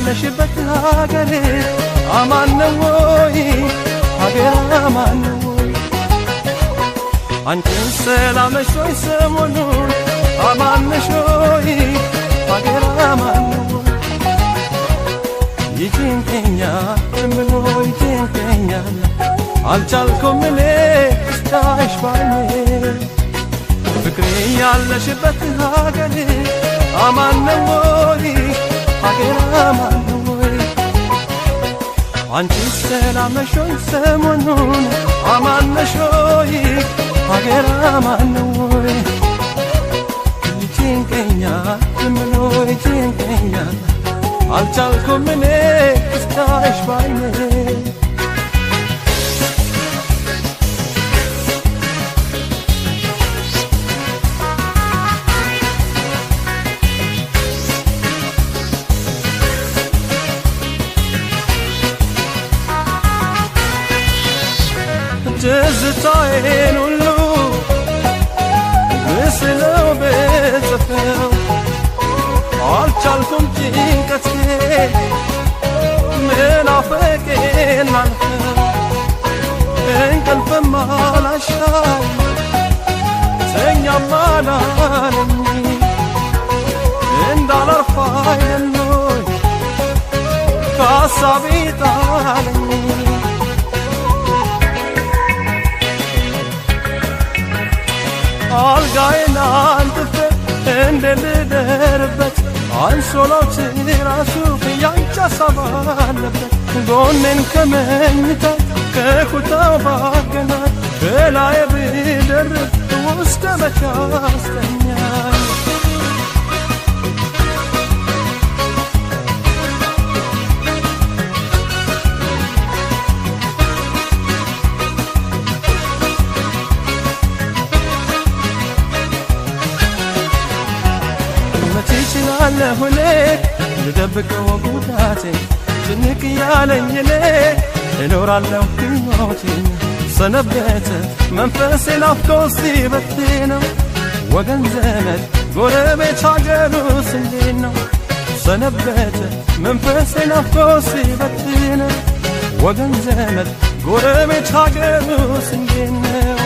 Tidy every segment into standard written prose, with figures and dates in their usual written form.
ያለሽበት ሀገሬ አማን ነው ወይ ሀገር አማን ነው ወይ አንቺን ሰላም ነሽ ወይ ሰሞኑን አማን ነሽ ወይ ሀገር አማን ነው ወይ ይጭንቀኛል ምኖ ይጭንቀኛል አልቻልኩም እኔ እስካይሽ ባይኔ ፍቅሬ ያለሽበት ሀገሬ አማን ነው ወይ ሀገር አማን ነው ወይ አንቺ ሰላም ነሽ ወይ ሰሞኑን አማን ነሽ ወይ ሀገር አማን ነው ወይ ይጭንቀኛል ምኖ ይጭንቀኛል አልቻልኩም እኔ እስካይሽ ባይኔ ትዝታዬን ሁሉ ምስለው ብጽፈው አልቻልኩም ጭንቀቴን መናፈቄን አልፈው እንቅልፍም አላሻኝ ተኛም አላለኝ እንዳላርፍ አይደሎኝ ከሀሳቤ ጣለኝ አልጋዬን አንጥፌ እንደልደርበት አንሶላው ራሱ ያንቺ ሀሳብ አለበት ጎኔን ከመኝታ ከኩታው ባገናኝ በላዬ ብደርብ ውስጥ መቼ አስተኛኝ ይችላለሁ እኔ ልደብቀው ጉዳቴን ጭንቅ ያለኝ እኔ እኖራለሁ ሕይወቴን ሰነበተ መንፈሴ ናፍቆት ሲበትነው ወገን ዘመድ ጎረቤት ሀገሩስ እንዴት ነው ሰነበተ መንፈሴ ናፍቆት ሲበትነው ወገን ዘመድ ጎረቤት ሀገሩስ እንዴት ነው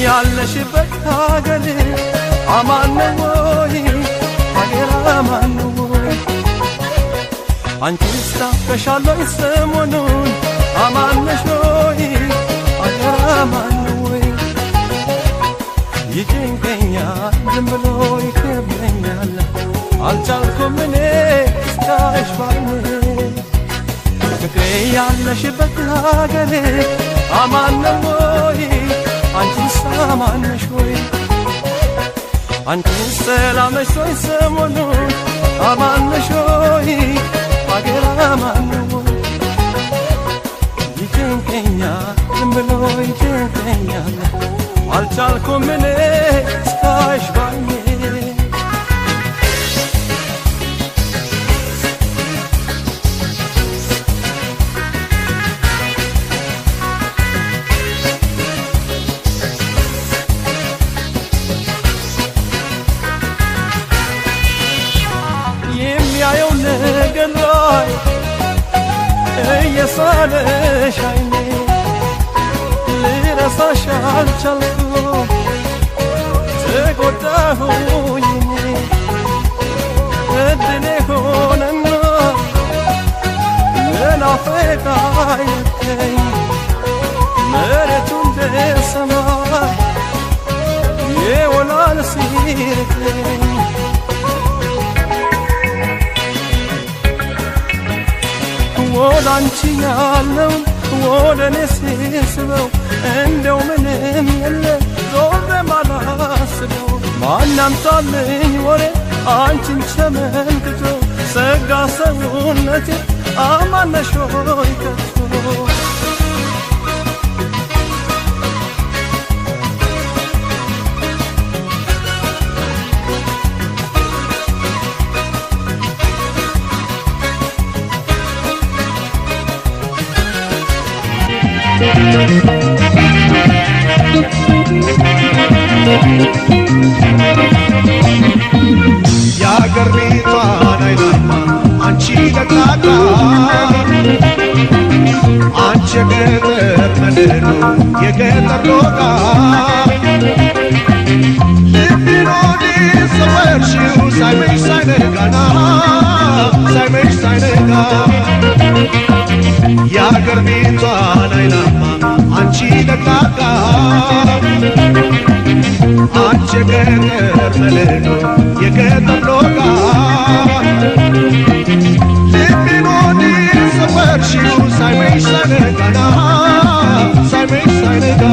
ያለሽበት ሀገሬ አማን ነው ወይ ሀገር አማን ነው ወይ አንቺስ ታውቀሻለሁ ሰሞኑን አማን ነሽ ወይ ሀገር አማን ነው ወይ ይጭንቀኛል ዝም ብሎ ይከብደኛል አልቻልኩም እኔ እስካይሽ ባይኔ ፍቅሬ ያለሽበት ሀገሬ አማን ነው ወይ አንቺስ አማን ነሽ ወይ አንቺስ ሰላም ነሽ ወይ ሰሞኑን አማን ነሽ ወይ ሀገር አማን ነው ወይ ይጭንቀኛል ዝም ብሎ ይጭንቀኛል አልቻልኩም እኔ እስካይሽ ባይኔ የሚያየው ነገር ላይ እየሳለሽ አይኔ ልረሳሽ አልቻልኩም ተጎዳሁኝ እድሌ ሆነና ናፈቃየኝ መሬቱ እንደ ሰማይ የወላል ሲርቀኝ ወደ አንቺ ያለው ወደ እኔ ሲስበው እንደው ምንም የለ ዞር ማላስበው ማናምጣልኝ ወሬ አንቺን ተመልክቶ ሰጋ ሰውነቴ አማነሾይ ከቶ የአገር ቤቷን አይናማ አንቺ ደቃቃ አንቺ የገጠር መድኖ የገጠር ዶቃ ልቤን ወዲህ ሰወርሽው ሳይመሽ ሳይነጋና ሳይመሽ ሳይነጋ የአገር ቤቷን አይናማ አንቺ ደቃቃ አንቺ የገጠር መድኖ የገጠር ዶቃ ልቤን ወዲህ ሰወርሽው ሳይመሽ ሳይነጋና ሳይመሽ ሳይነጋ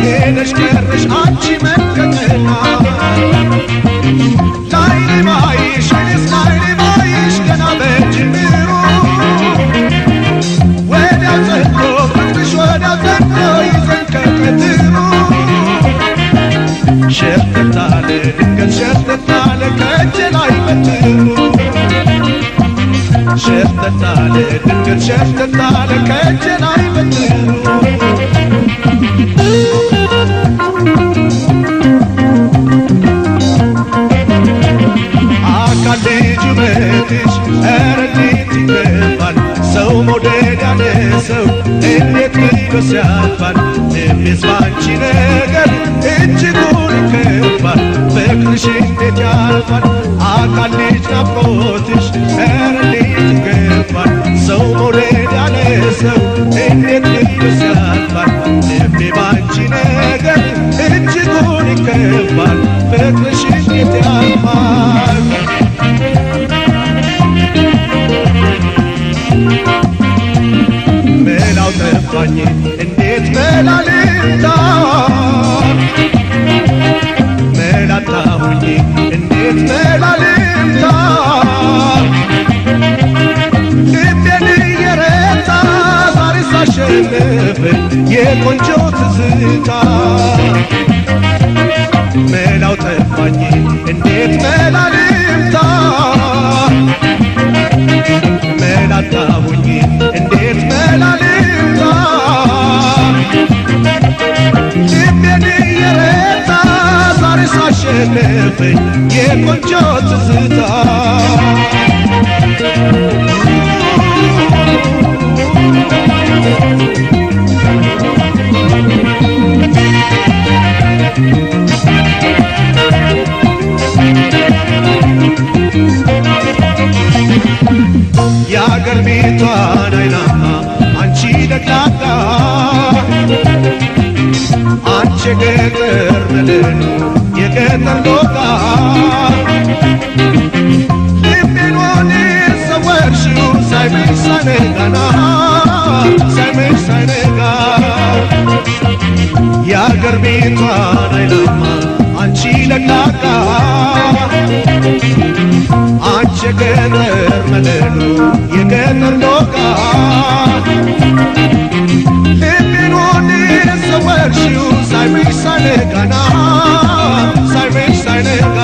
ሄደሽ ቀረሽ አንቺ መከተና ላይኔ ባይሽ እኔስ ላይኔ ባይሽ ገና በጅምሩ ወዲያው ዘንዶ ፍቅርሽ ወዲያው ዘንዶ ይዘን ከቀትሩ ሸተት አለ ድንገት ሸተት አለ ከእጄ ላይ በትሩ ሸተት አለ ድንገት ሸተት አለ ከእጄ ላይ በትሩ ልጅ ውበትሽ ኧረ እንዴት ይገባል ሰው መውደድ ያለ ሰው እንዴት ብሎ ሲያልፋል ልቤስ ባንቺ ነገር እጅጉን ይከባል ፍቅርሽ እንዴት ያልፋል አካል ልጅ ናፍቆትሽ ኧረ እንዴት ይገባል ሰው መውደድ ያለ ሰው እንዴት ብሎ ሲያልፋል ልቤ ባንቺ ነገር እጅጉን ይከባል ፍቅርሽ እንዴት ያልፋል መላው ጠፋኝ እንዴት መላ ልምታ መላጣሁኝ እንዴት መላ ልምታ ልቤን እየረታ ዛሬ ሳሸነፍ የቆንጆ ትዝታ መላው ጠፋኝ እንዴት መላ ልምታ መላጣሁኝ እንዴት መላ ልምታ ልቤን እየረታ ዛሬ ሳሸነፈኝ የቆንጆ ትዝታ የአገር ቤቷን አይናማ አንቺ ደቅላቃ አንቺ የገጠር መድኖ የገጠር ዶቃ ልቤን ወዲህ ሰወርሽው ሳይመሽ ሳይነጋና ሳይመሽ ሳይነጋ የአገር ቤቷን አይናማ አንቺ ደቅላቃ አንቺ የገጠር መድኖ የገጠር ዶቃ ልቤን ወዲህ ሰወርሽው ሳይመሽ ሳይነጋና ሳይመሽ ሳይነጋ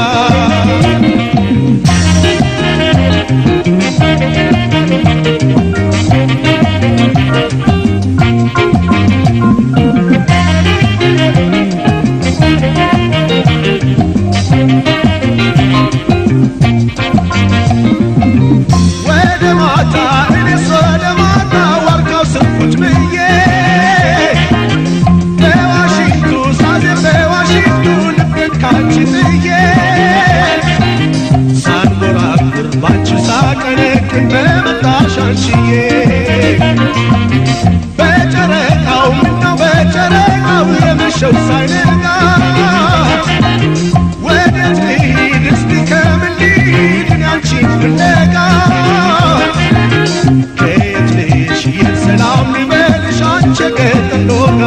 አንቺን ጥዬ ሳንጎራጉር ባንቺ ሳቀነቅን በመጣሽ አንቺዬ በጨረቃው ምነው በጨረቃው የመሸው ሳይነጋ ወዴት ልሂድ እስቲ ከምን ልሂድ እኔ አንቺን ፍለጋ ከየት ልሽ የት ሰላም ልበልሽ አንቺ ገጠሎጋ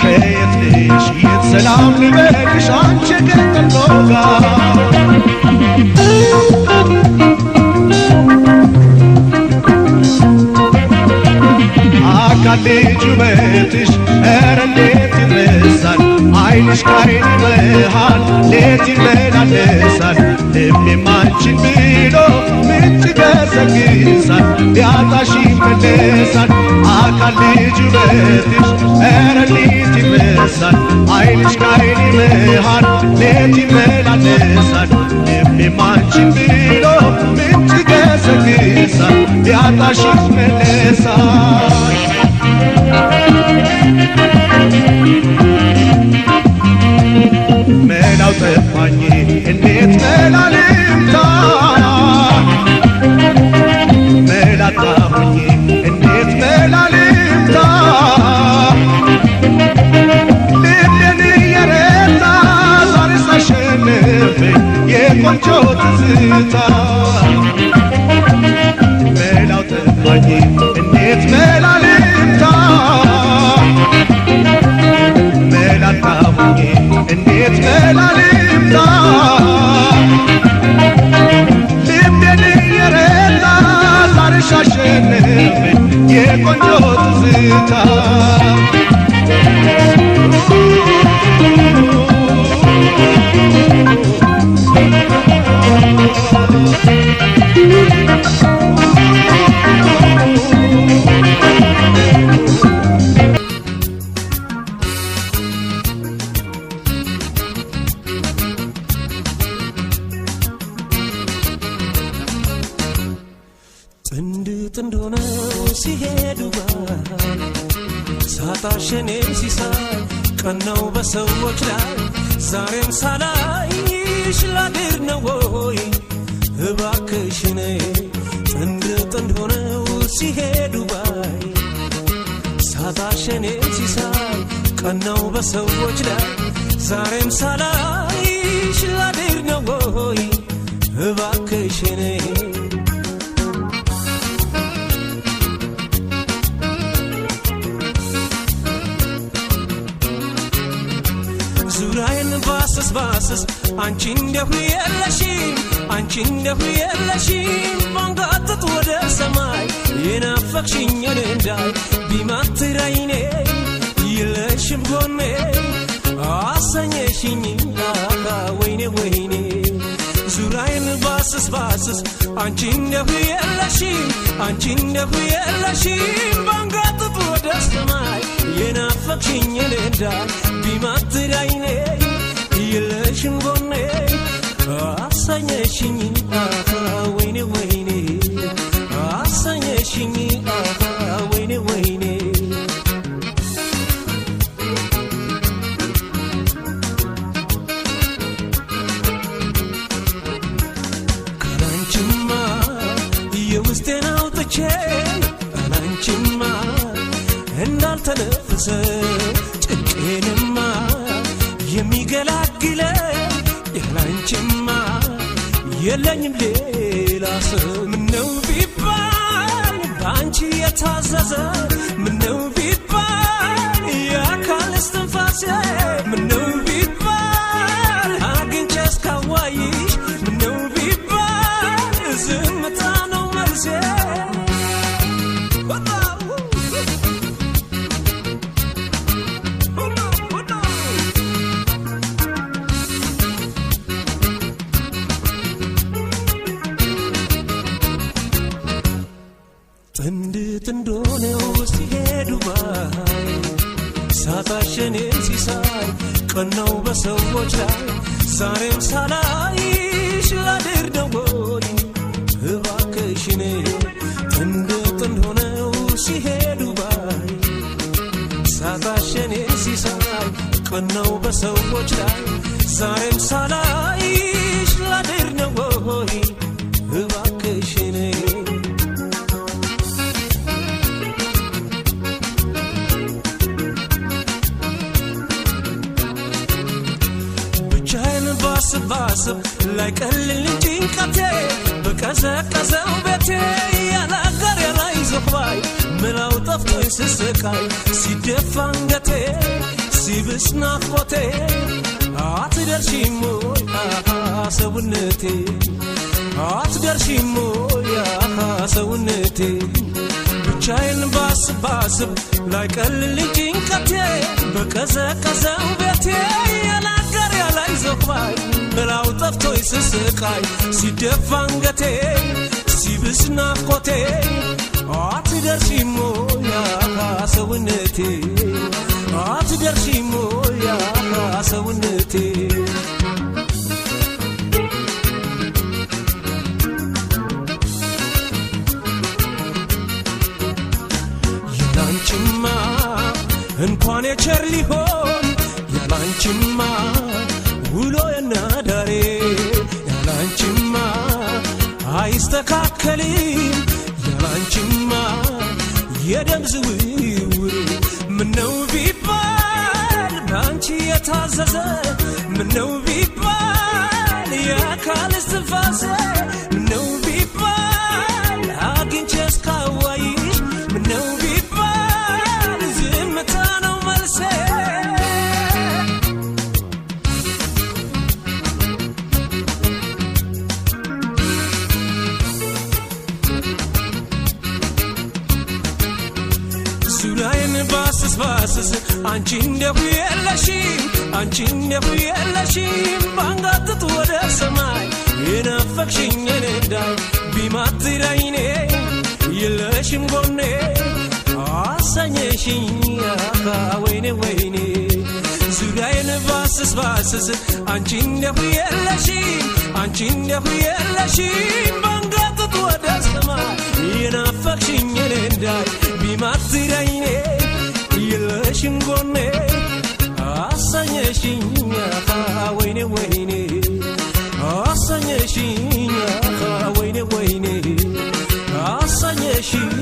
ከየት ልሽ የት ሰላም ልበልሽ አንቺ ገጠሎጋ አካል ልጅ ውበትሽ ኧረ እንዴት ይረሳል ዓይንሽ ከዓይኔ መሃል ሌት ይመላለሳል ልቤም አንቺን ብሎ ምንጭ ገሰግሳል ቢያጣሽ ይመለሳል አካል ልጅ ውበትሽ ኧረ እንዴት ይረሳል ዓይንሽ ከዓይኔ መሃል ሌት ይመላለሳል ልቤም አንቺን ብሎ ምንጭ ገሰግሳል ቢያጣሽ ይመለሳል መላው ጠፋኝ እንዴት መላ ልምታ መላ ጠፋኝ እንዴት መላ ልምታ ልቤን እየረታ ዛሬ ሳሸንፈኝ የቆንጆ ትዝታ መላው ጠፋኝ እንዴት መላ ልምታ መላ ጠፋኝ እንዴት መላ ልምታ ልቤን እየረታ ዛሬ ሳሸንፈኝ የቆንጆ ትዝታ ጥንድ ሆነው ሲሄዱ ሳጣሽ እኔን ሲሳይ ቀናው በሰዎች ላይ ዛሬም ሳላይሽ ላድር ነው ወይ እባክሽ ነይ ጥንድ ሆነው ሲሄዱ ሳጣሽ እኔን ሲሳይ ቀናው በሰዎች ላይ ዛሬም ሳላይሽ ላድር ነው ወይ እባክሽ ነይ ዙራዬን ባስስ አንቺ እንደሁ የለሽም ባንጋጥጥ ወደ ሰማይ የናፈቅሽኝን እንዳይ ቢማትራይኔ የለሽም ጎኔ አሰኘሽኝ ወይኔ ዙራዬን ባስስ አንቺ እንደሁ የለሽም ባንጋጥጥ ወደ ሰማይ የናፈቅሽኝን እንዳይ ቢማትራይኔ የለሽም ጎኔ አሰኘሽኝ ወይኔ አሰኘሽኝ ወይኔ ካላንቺማ የውስጤን አውጥቼ ካላንቺማ እንዳልተነፈሰ ጭንቄንማ የሚገላግለ ያላንቺማ የለኝም ሌላ ሰው ምነው ቢባል በአንቺ የታዘዘ ምነው ቢባል የአካል እስትንፋሴ ምነው ቢባል አግኝቼ እስካዋይሽ ምነው ቢባል ዝምታ ነው መልሴ ጥንድ ሆነው ሲሄዱ ሳጣሽ እኔን ሲሳይ ቀናው በሰዎች ላይ ዛሬም ሳላይሽ ላድር ነው ወይ እባክሽ ነይ ጥንድ ሆነው ሲሄዱ ሳጣሽ እኔን ሲሳይ ቀነው በሰዎች ላይ ዛሬም ሳላይሽ ላድር ነው ወይ እባክሽ ነይ ብቻዬን ባስብ ላይ ቀልል ጭንቀቴ በቀዘቀዘው ቤቴ ያላገር ያላይዞባይ ምናው ጠፍቶኝ ስስቃይ ሲደፋ አንገቴ ሲብስ ናፍቆቴ አትደርሺም ወይ ሰውነቴ አትደርሺም ወይ ሰውነቴ ብቻዬን ባስብ ላይ ቀልል ጭንቀቴ በቀዘቀዘው ቤቴ ያላገር ያላይዞባይ ምናው ጠፍቶኝ ስስቃይ ሲደፋ አንገቴ ሲብስ ናፍቆቴ አትደርሺም ወይ ሰውነቴ አትደርሺም ወይ ሰውነቴ ያላንቺማ እንኳን የቸር ሊሆን ያላንቺማ ውሎዬና ዳሬ ያላንቺማ አይስተካከልም ያላንቺማ የደም ዝውውር ምነው ቢባል ባንቺ የታዘዘ ምነው ቢባል የአካል እስትንፋሴ ምነው ቢባል አግኝቼ እስካዋይሽ ምነው ቢባል ዝምታ ነው መልሴ ዙሪያዬን ባስስ አንቺ እንደሁ የለሽም ባንጋጥጥ ወደ ሰማይ የናፈቅሽኝ እንዳይ ቢማትር ዓይኔ የለሽም ጎኔ አሳኘሽኝ ወይኔ ወይኔ ዙሪያዬን ባስስ አንቺ እንደሁ የለሽም ባንጋጥጥ ወደ ሰማይ የናፈቅሽኝ እንዳይ ቢማትር ዓይኔ የለሽም ጎኔ አሳኘሽኝ ወይኔ ወይኔ አሳኘሽኝ ወይኔ ወይኔ አሳኘሽኝ